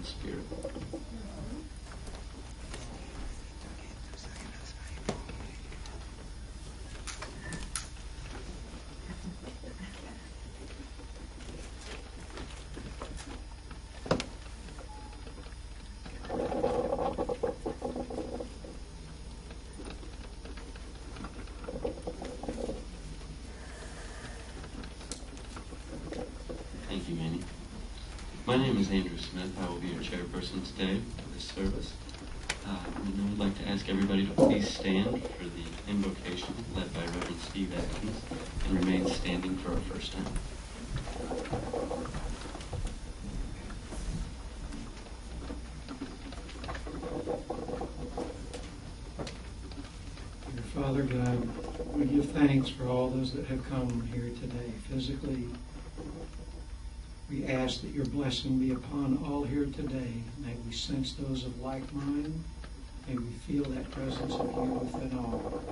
the Spirit. Thank you, Manny. My name is Andrew Smith. I will be your chairperson today for this service. And I would like to ask everybody to please stand for the invocation led by Reverend Steve Adkins and remain standing for our first hymn. Dear Father God, we give thanks for all those that have come here today physically. We ask that your blessing be upon all here today. May we sense those of like mind. May we feel that presence of you within all.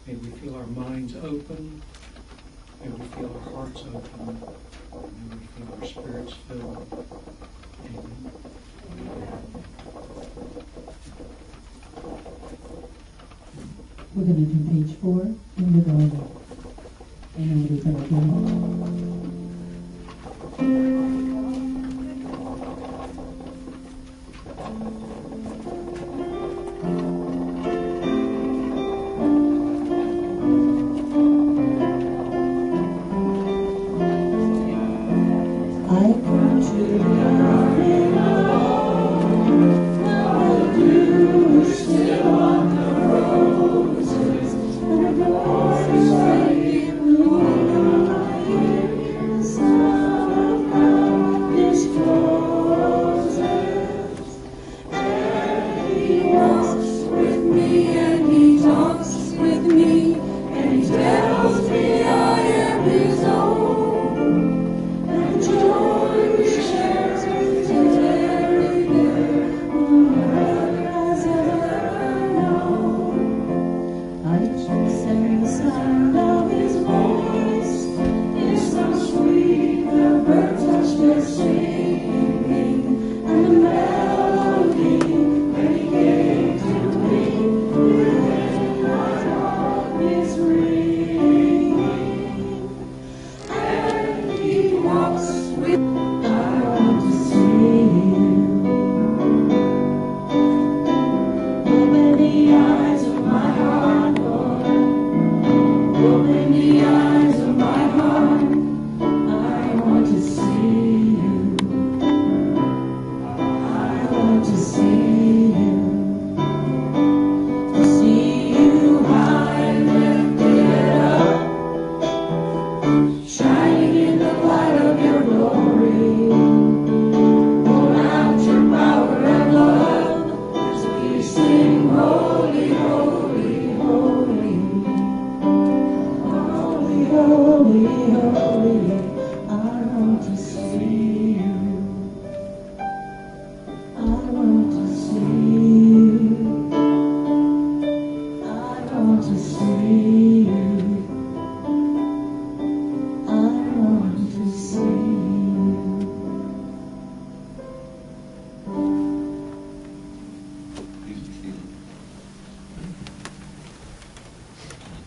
May we feel our minds open. May we feel our hearts open. May we feel our spirits filled. Amen. We're going to do page 4 in the Bible. And it is again.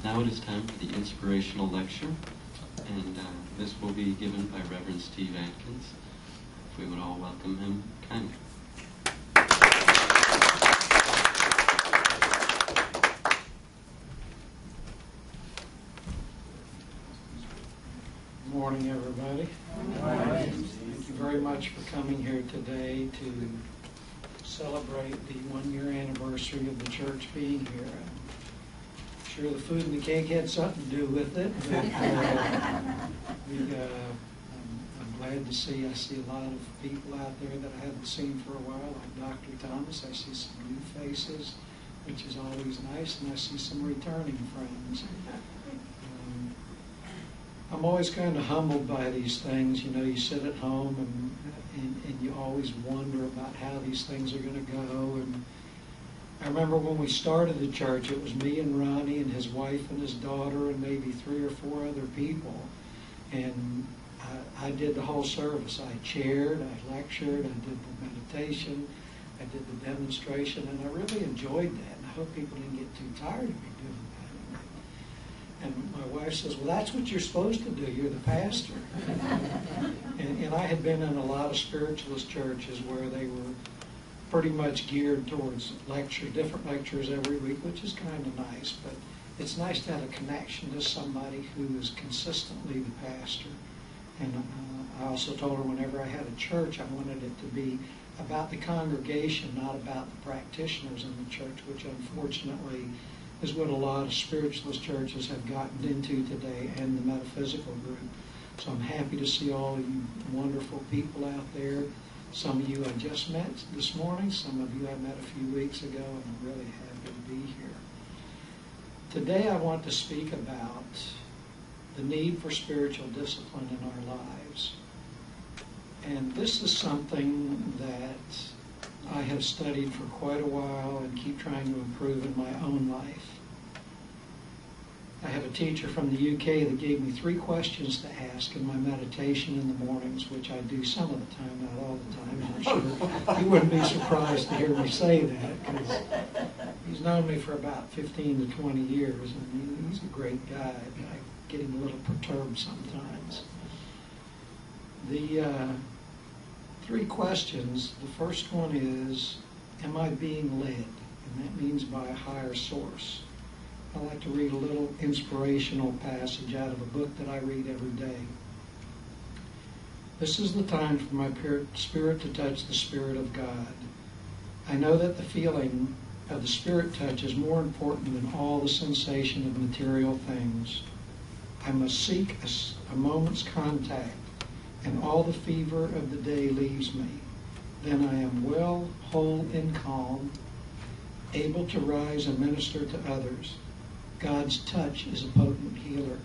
Now it is time for the inspirational lecture, and this will be given by Reverend Steve Adkins. If we would all welcome him kindly. Good morning, everybody. Good morning. Thank you very much for coming here today to celebrate the 1-year anniversary of the church being here. I'm sure the food and the cake had something to do with it, but I'm glad to see. I see a lot of people out there that I haven't seen for a while, like Dr. Thomas. I see some new faces, which is always nice, and I see some returning friends. I'm always kind of humbled by these things. You know, you sit at home and you always wonder about how these things are going to go. And I remember when we started the church, it was me and Ronnie and his wife and his daughter and maybe 3 or 4 other people. And I did the whole service. I chaired, I lectured, I did the meditation, I did the demonstration, and I really enjoyed that. And I hope people didn't get too tired of me doing that. And my wife says, well, that's what you're supposed to do. You're the pastor. And I had been in a lot of spiritualist churches where they were pretty much geared towards different lectures every week, which is kind of nice. But it's nice to have a connection to somebody who is consistently the pastor. And I also told her whenever I had a church, I wanted it to be about the congregation, not about the practitioners in the church, which unfortunately is what a lot of spiritualist churches have gotten into today, and the metaphysical group. So I'm happy to see all of you wonderful people out there. Some of you I just met this morning, some of you I met a few weeks ago, and I'm really happy to be here. Today I want to speak about the need for spiritual discipline in our lives. And this is something that I have studied for quite a while and keep trying to improve in my own life. I have a teacher from the UK that gave me 3 questions to ask in my meditation in the mornings, which I do some of the time, not all the time. I'm sure you wouldn't be surprised to hear me say that, because he's known me for about 15 to 20 years, and he's a great guy. I get him a little perturbed sometimes. The 3 questions, the first one is, am I being led? And that means by a higher source. I like to read a little inspirational passage out of a book that I read every day. This is the time for my spirit to touch the Spirit of God. I know that the feeling of the Spirit touch is more important than all the sensation of material things. I must seek a moment's contact, and all the fever of the day leaves me. Then I am well, whole, and calm, able to rise and minister to others. God's touch is a potent healer.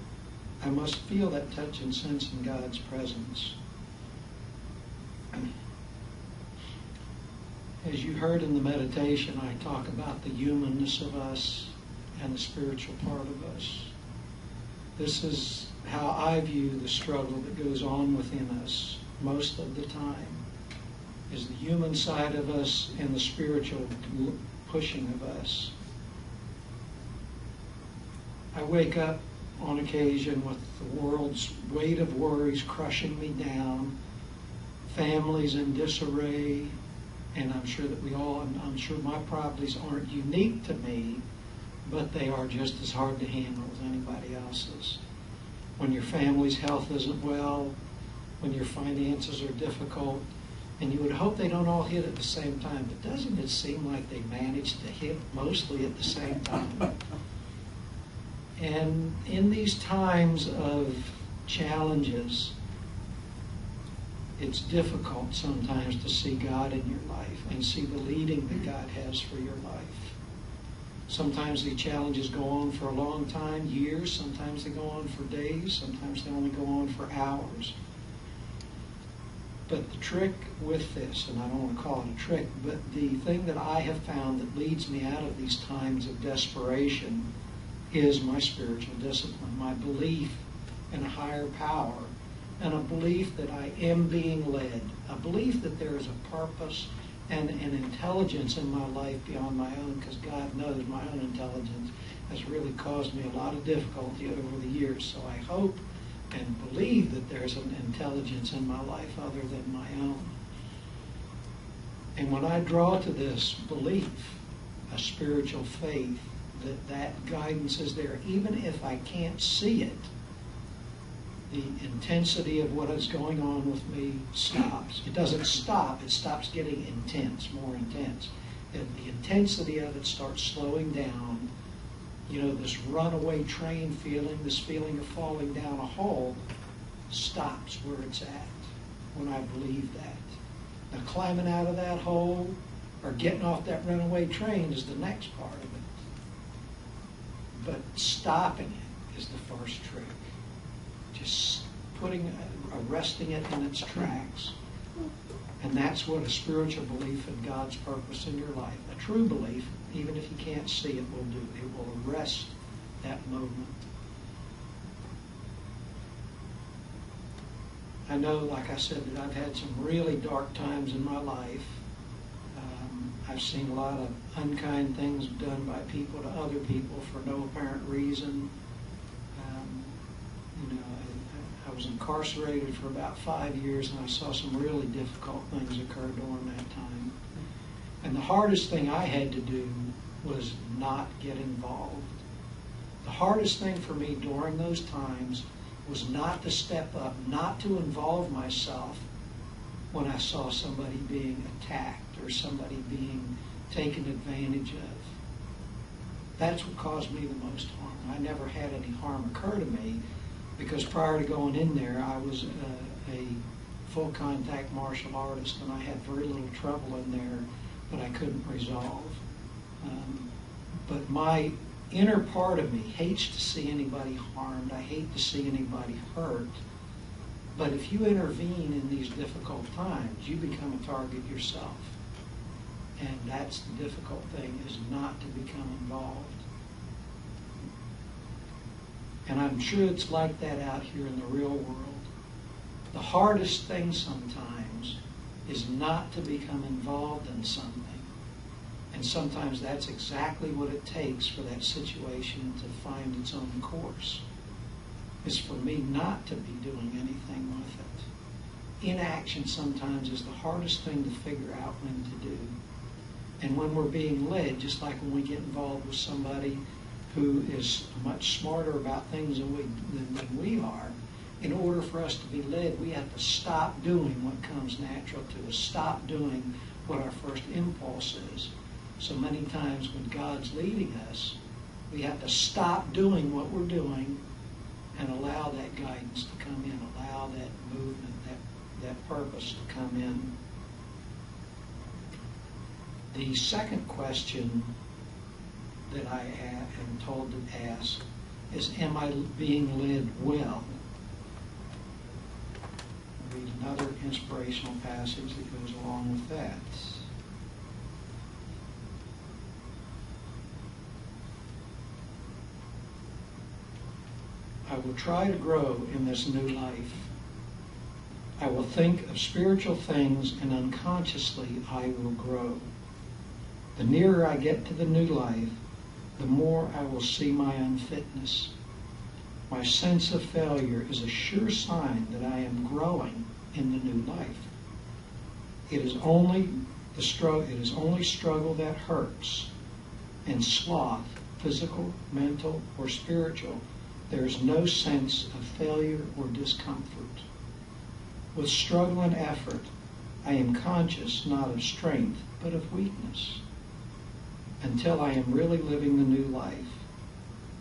I must feel that touch and sense in God's presence. As you heard in the meditation, I talk about the humanness of us and the spiritual part of us. This is how I view the struggle that goes on within us most of the time, is the human side of us and the spiritual pushing of us. I wake up on occasion with the world's weight of worries crushing me down, families in disarray, and I'm sure that I'm sure my problems aren't unique to me, but they are just as hard to handle as anybody else's. When your family's health isn't well, when your finances are difficult, and you would hope they don't all hit at the same time, but doesn't it seem like they manage to hit mostly at the same time? And in these times of challenges, it's difficult sometimes to see God in your life and see the leading that God has for your life. Sometimes the challenges go on for a long time, years. Sometimes they go on for days. Sometimes they only go on for hours. But the trick with this, and I don't want to call it a trick, but the thing that I have found that leads me out of these times of desperation is my spiritual discipline, my belief in a higher power, and a belief that I am being led, a belief that there is a purpose and an intelligence in my life beyond my own, because God knows my own intelligence has really caused me a lot of difficulty over the years. So I hope and believe that there's an intelligence in my life other than my own. And when I draw to this belief, a spiritual faith, that guidance is there, even if I can't see it, the intensity of what is going on with me stops. It doesn't stop, it stops getting intense, more intense. And the intensity of it starts slowing down. You know, this runaway train feeling, this feeling of falling down a hole, stops where it's at when I believe that. Now, climbing out of that hole or getting off that runaway train is the next part of it. But stopping it is the first trick. Just arresting it in its tracks. And that's what a spiritual belief in God's purpose in your life, a true belief, even if you can't see it, will do. It will arrest that movement. I know, like I said, that I've had some really dark times in my life. I've seen a lot of unkind things done by people to other people for no apparent reason. I was incarcerated for about 5 years, and I saw some really difficult things occur during that time. And the hardest thing I had to do was not get involved. The hardest thing for me during those times was not to step up, not to involve myself when I saw somebody being attacked or somebody being taken advantage of. That's what caused me the most harm. I never had any harm occur to me because prior to going in there, I was a full contact martial artist, and I had very little trouble in there that I couldn't resolve. But my inner part of me hates to see anybody harmed. I hate to see anybody hurt. But if you intervene in these difficult times, you become a target yourself. And that's the difficult thing, is not to become involved. And I'm sure it's like that out here in the real world. The hardest thing sometimes is not to become involved in something. And sometimes that's exactly what it takes for that situation to find its own course, is for me not to be doing anything with it. Inaction sometimes is the hardest thing to figure out when to do. And when we're being led, just like when we get involved with somebody who is much smarter about things than we are, in order for us to be led, we have to stop doing what comes natural to us, stop doing what our first impulse is. So many times when God's leading us, we have to stop doing what we're doing and allow that guidance to come in, allow that movement, that purpose to come in. The second question that I am told to ask is, am I being led well? I'll read another inspirational passage that goes along with that. I will try to grow in this new life. I will think of spiritual things, and unconsciously I will grow. The nearer I get to the new life, the more I will see my unfitness. My sense of failure is a sure sign that I am growing in the new life. It is only struggle that hurts, and sloth, physical, mental, or spiritual. There is no sense of failure or discomfort. With struggle and effort, I am conscious not of strength, but of weakness, until I am really living the new life.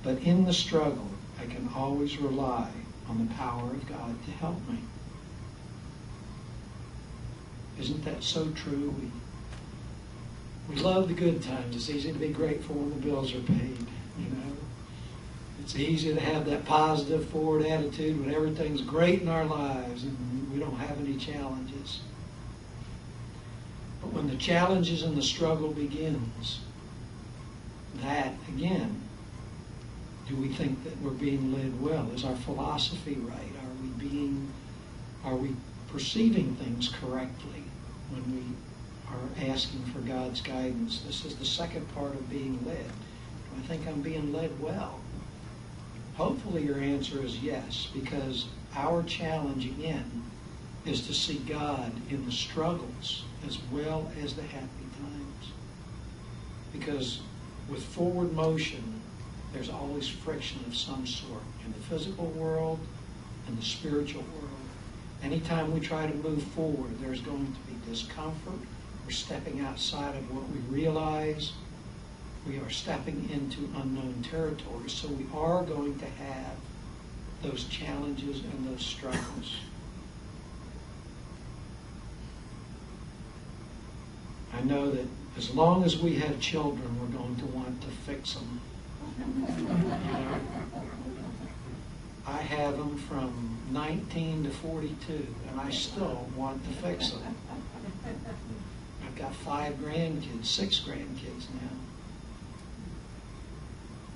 But in the struggle, I can always rely on the power of God to help me. Isn't that so true? We love the good times. It's easy to be grateful when the bills are paid, you know. It's easy to have that positive, forward attitude when everything's great in our lives and we don't have any challenges. But when the challenges and the struggle begins, that, again, do we think that we're being led well? Is our philosophy right? Are we perceiving things correctly when we are asking for God's guidance? This is the second part of being led. Do I think I'm being led well? Hopefully your answer is yes, because our challenge again is to see God in the struggles as well as the happy times. Because with forward motion, there's always friction of some sort in the physical world and the spiritual world. Anytime we try to move forward, there's going to be discomfort. We're stepping outside of what we realize. We are stepping into unknown territory. So we are going to have those challenges and those struggles. I know that as long as we have children, we're going to want to fix them. You know, I have them from 19 to 42, and I still want to fix them. I've got 5 grandkids, 6 grandkids now.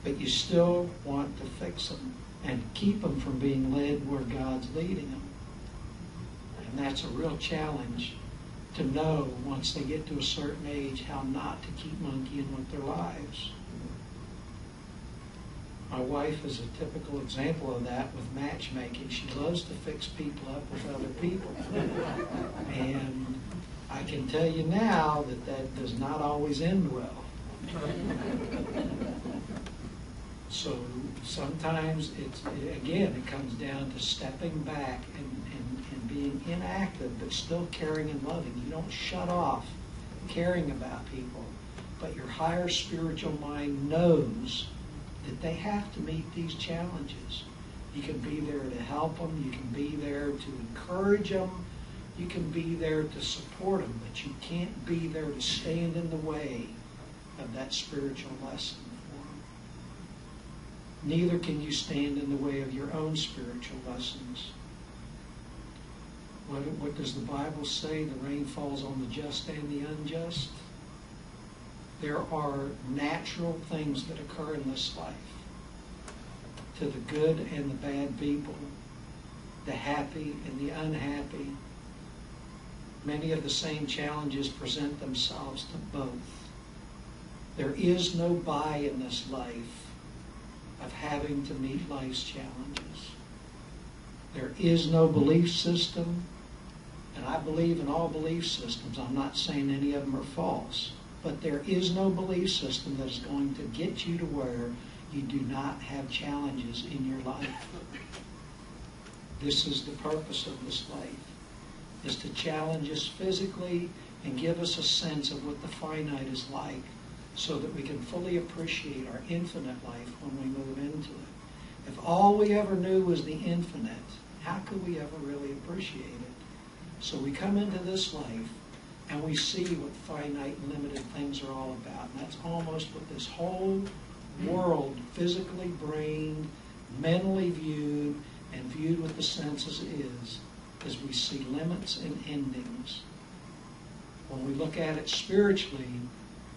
But you still want to fix them and keep them from being led where God's leading them. And that's a real challenge to know once they get to a certain age how not to keep monkeying with their lives. My wife is a typical example of that with matchmaking. She loves to fix people up with other people. And I can tell you now that that does not always end well. So sometimes it comes down to stepping back and being inactive, but still caring and loving. You don't shut off caring about people, but your higher spiritual mind knows that they have to meet these challenges. You can be there to help them. You can be there to encourage them. You can be there to support them, but you can't be there to stand in the way of that spiritual lesson for them. Neither can you stand in the way of your own spiritual lessons. What does the Bible say? The rain falls on the just and the unjust. There are natural things that occur in this life to the good and the bad people, the happy and the unhappy. Many of the same challenges present themselves to both. There is no buy in this life of having to meet life's challenges. There is no belief system, and I believe in all belief systems. I'm not saying any of them are false, but there is no belief system that is going to get you to where you do not have challenges in your life. This is the purpose of this life, is to challenge us physically and give us a sense of what the finite is like so that we can fully appreciate our infinite life when we move into it. If all we ever knew was the infinite, how could we ever really appreciate it? So we come into this life and we see what finite and limited things are all about. And that's almost what this whole world, physically brained, mentally viewed, and viewed with the senses is we see limits and endings. When we look at it spiritually,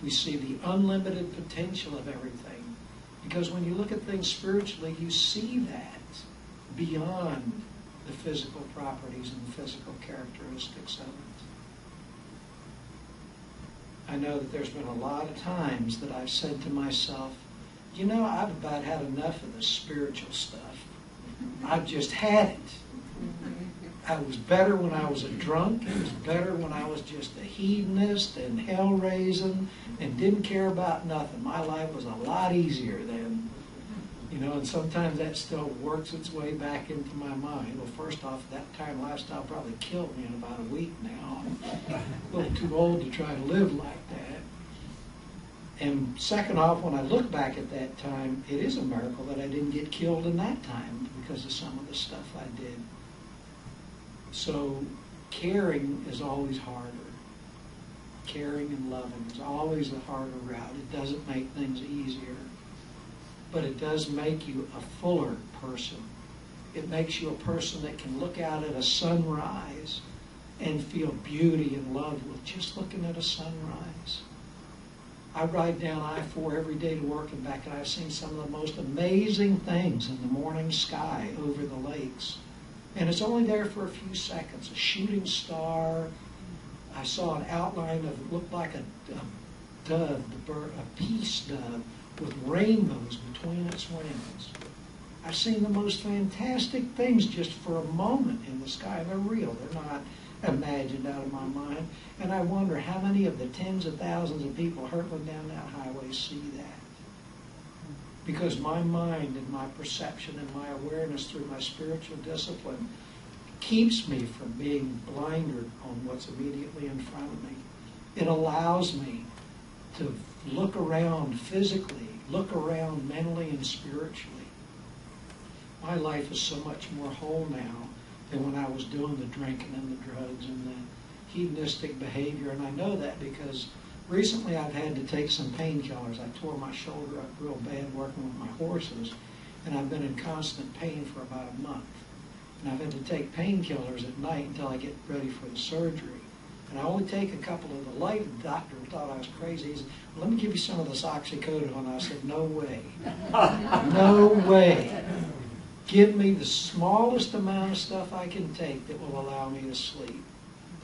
we see the unlimited potential of everything. Because when you look at things spiritually, you see that beyond the physical properties and the physical characteristics of it. I know that there's been a lot of times that I've said to myself, you know, I've about had enough of this spiritual stuff. I've just had it. I was better when I was a drunk. It was better when I was just a hedonist and hell-raising and didn't care about nothing. My life was a lot easier then. You know, and sometimes that still works its way back into my mind. Well, first off, that kind of lifestyle probably killed me in about a week now. I'm a little too old to try to live like that. And second off, when I look back at that time, it is a miracle that I didn't get killed in that time because of some of the stuff I did. So caring is always harder. Caring and loving is always the harder route. It doesn't make things easier. But it does make you a fuller person. It makes you a person that can look out at a sunrise and feel beauty and love with just looking at a sunrise. I ride down I-4 every day to work and back, and I've seen some of the most amazing things in the morning sky over the lakes. And it's only there for a few seconds. A shooting star. I saw an outline of it looked like a dove, a peace dove, with rainbows between its wings. I've seen the most fantastic things just for a moment in the sky. They're real. They're not imagined out of my mind. And I wonder how many of the tens of thousands of people hurtling down that highway see that. Because my mind and my perception and my awareness through my spiritual discipline keeps me from being blinded on what's immediately in front of me. It allows me to look around physically, look around mentally and spiritually. My life is so much more whole now than when I was doing the drinking and the drugs and the hedonistic behavior. And I know that because recently I've had to take some painkillers. I tore my shoulder up real bad working with my horses, and I've been in constant pain for about a month. And I've had to take painkillers at night until I get ready for the surgery. And I only take a couple of the light. The doctor thought I was crazy. He said, well, let me give you some of this oxycodone. I said, no way. No way. Give me the smallest amount of stuff I can take that will allow me to sleep.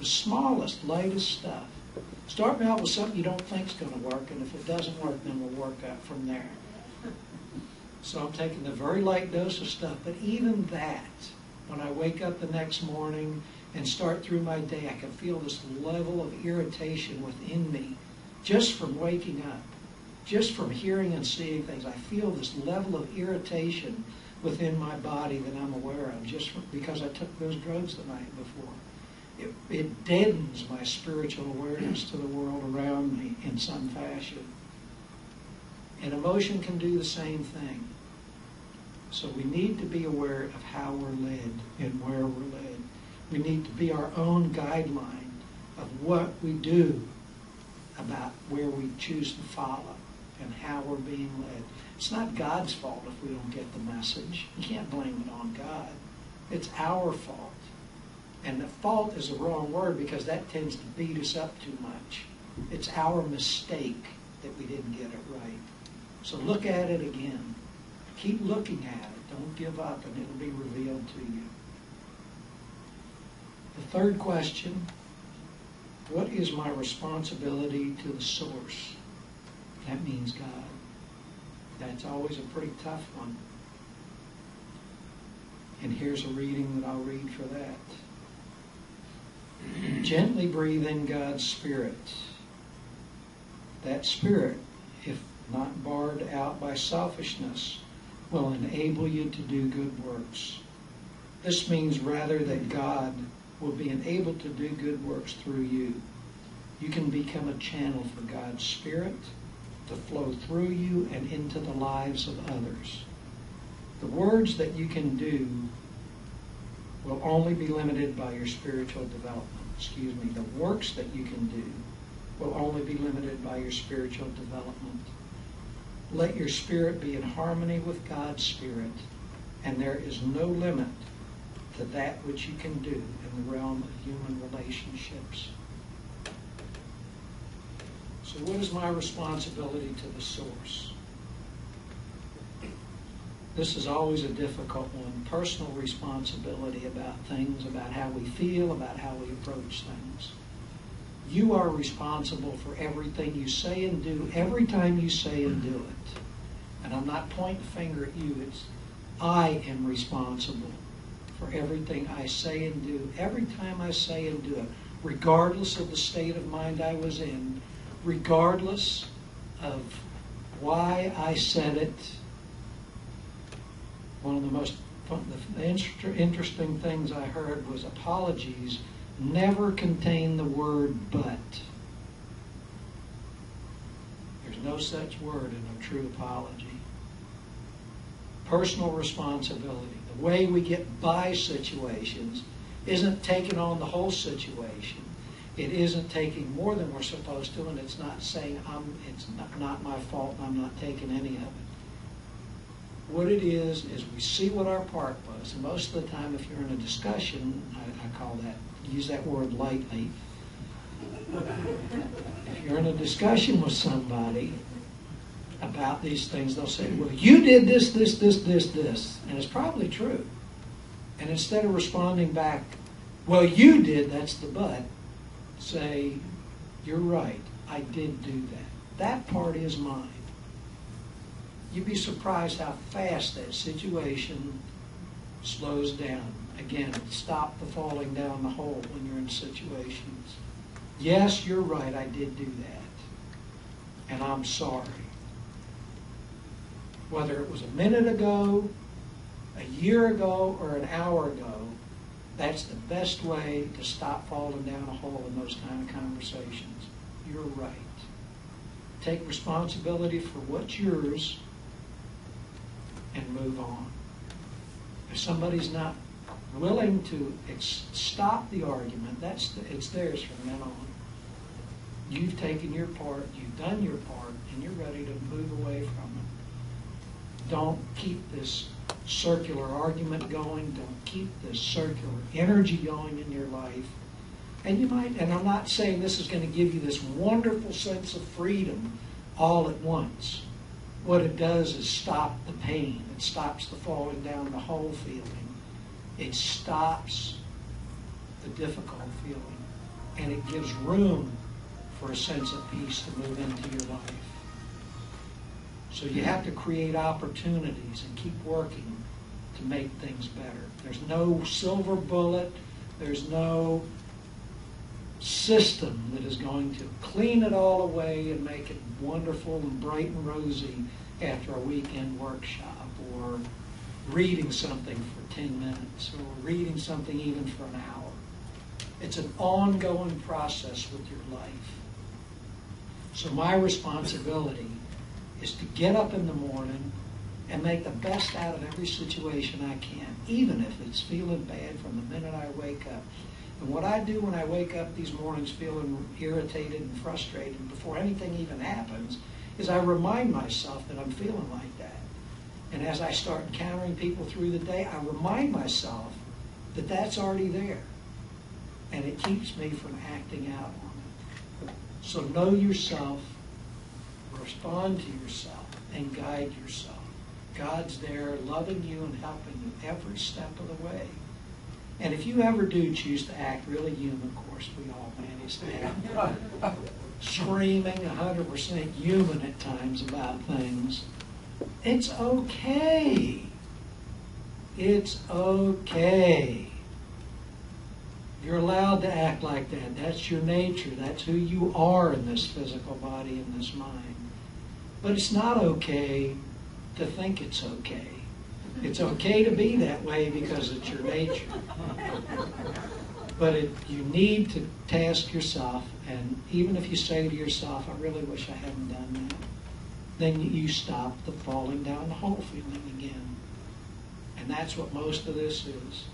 The smallest, lightest stuff. Start me out with something you don't think is going to work, and if it doesn't work, then we'll work out from there. So I'm taking a very light dose of stuff, but even that, when I wake up the next morning and start through my day, I can feel this level of irritation within me just from waking up, just from hearing and seeing things. I feel this level of irritation within my body that I'm aware of just because I took those drugs the night before. It deadens my spiritual awareness to the world around me in some fashion. And emotion can do the same thing. So we need to be aware of how we're led and where we're led. We need to be our own guideline of what we do about where we choose to follow and how we're being led. It's not God's fault if we don't get the message. You can't blame it on God. It's our fault. And the fault is the wrong word because that tends to beat us up too much. It's our mistake that we didn't get it right. So look at it again. Keep looking at it. Don't give up, and it'll be revealed to you. The third question, what is my responsibility to the source? That means God. That's always a pretty tough one. And here's a reading that I'll read for that. Gently breathe in God's Spirit. That Spirit, if not barred out by selfishness, will enable you to do good works. This means rather that God will be enabled to do good works through you. You can become a channel for God's Spirit to flow through you and into the lives of others. The words that you can do will only be limited by your spiritual development. The works that you can do will only be limited by your spiritual development. Let your spirit be in harmony with God's Spirit, and there is no limit to that which you can do in the realm of human relationships. So what is my responsibility to the source? This is always a difficult one. Personal responsibility about things, about how we feel, about how we approach things. You are responsible for everything you say and do, every time you say and do it. And I'm not pointing a finger at you. It's I am responsible for everything I say and do, every time I say and do it, regardless of the state of mind I was in, regardless of why I said it. One of the most interesting things I heard was apologies never contain the word but. There's no such word in a true apology. Personal responsibility. The way we get by situations isn't taking on the whole situation. It isn't taking more than we're supposed to, and it's not saying it's not my fault and I'm not taking any of it. What it is we see what our part was. And most of the time, if you're in a discussion, I call that, use that word lightly. If you're in a discussion with somebody about these things, they'll say, well, you did this, this, this, this, this. And it's probably true. And instead of responding back, well, you did, that's the but, say, you're right, I did do that. That part is mine. You'd be surprised how fast that situation slows down. Again, stop the falling down the hole when you're in situations. Yes, you're right, I did do that. And I'm sorry. Whether it was a minute ago, a year ago, or an hour ago, that's the best way to stop falling down a hole in those kind of conversations. You're right. Take responsibility for what's yours and move on. If somebody's not willing to stop the argument, it's theirs from then on. You've taken your part, you've done your part, and you're ready to move away from it. Don't keep this circular argument going. Don't keep this circular energy going in your life. And you might, and I'm not saying this is going to give you this wonderful sense of freedom all at once. what it does is stop the pain. It stops the falling down the hole feeling. It stops the difficult feeling. And it gives room for a sense of peace to move into your life. So you have to create opportunities and keep working to make things better. There's no silver bullet. There's no system that is going to clean it all away and make it wonderful and bright and rosy after a weekend workshop, or reading something for 10 minutes, or reading something even for an hour. It's an ongoing process with your life. So my responsibility is to get up in the morning and make the best out of every situation I can, even if it's feeling bad from the minute I wake up. And what I do when I wake up these mornings feeling irritated and frustrated before anything even happens is I remind myself that I'm feeling like that. And as I start encountering people through the day, I remind myself that that's already there. And it keeps me from acting out on it. So know yourself, respond to yourself, and guide yourself. God's there loving you and helping you every step of the way. And if you ever do choose to act really human, of course, we all manage to act screaming, 100% human at times about things, it's okay. It's okay. You're allowed to act like that. That's your nature. That's who you are in this physical body and this mind. But it's not okay to think it's okay. It's okay to be that way because it's your nature. But you need to task yourself, and even if you say to yourself, I really wish I hadn't done that, then you stop the falling down the hole feeling again. And that's what most of this is.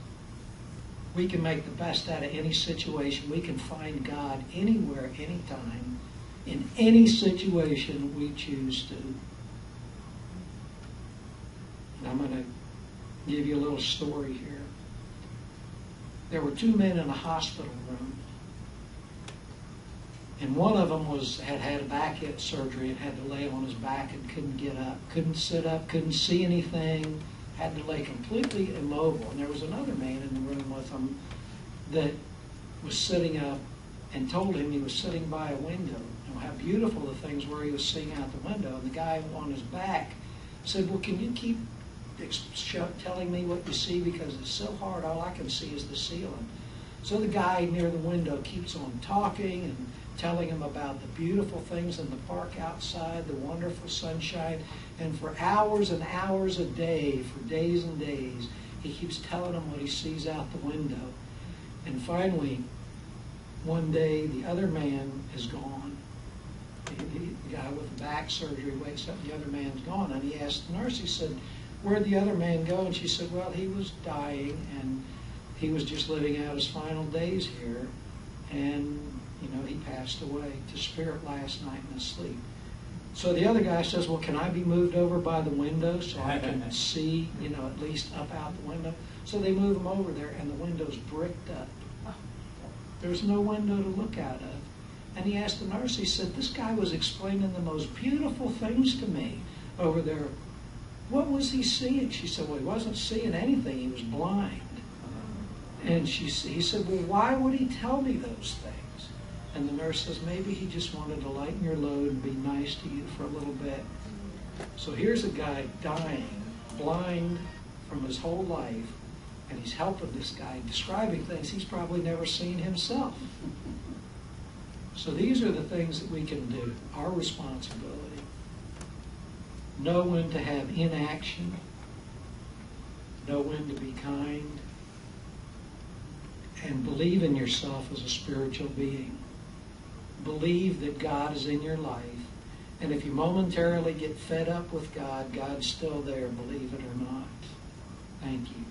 We can make the best out of any situation. We can find God anywhere, anytime, in any situation we choose to. And I'm going to give you a little story here. There were two men in a hospital room. And one of them had a back hip surgery and had to lay on his back and couldn't get up, couldn't sit up, couldn't see anything, had to lay completely immobile. And there was another man in the room with him that was sitting up and told him he was sitting by a window. And how beautiful the things were he was seeing out the window. And the guy on his back said, well, can you keep telling me what you see, because it's so hard, all I can see is the ceiling. So the guy near the window keeps on talking and telling him about the beautiful things in the park outside, the wonderful sunshine, and for hours and hours a day, for days and days, he keeps telling him what he sees out the window. And finally, one day, the other man is gone. The guy with the back surgery wakes up, the other man's gone, and he asked the nurse, he said, where'd the other man go? And she said, well, he was dying, and he was just living out his final days here, and, he passed away to spirit last night in his sleep. So the other guy says, well, can I be moved over by the window so I can see, at least up out the window? So they move him over there, and the window's bricked up. There's no window to look out of. And he asked the nurse, he said, this guy was explaining the most beautiful things to me over there. What was he seeing? She said, well, he wasn't seeing anything. He was blind. And he said, well, why would he tell me those things? And the nurse says, maybe he just wanted to lighten your load and be nice to you for a little bit. So here's a guy dying, blind from his whole life, and he's helping this guy, describing things he's probably never seen himself. So these are the things that we can do, our responsibility. Know when to have inaction, know when to be kind, and believe in yourself as a spiritual being. Believe that God is in your life, and if you momentarily get fed up with God, God's still there, believe it or not. Thank you.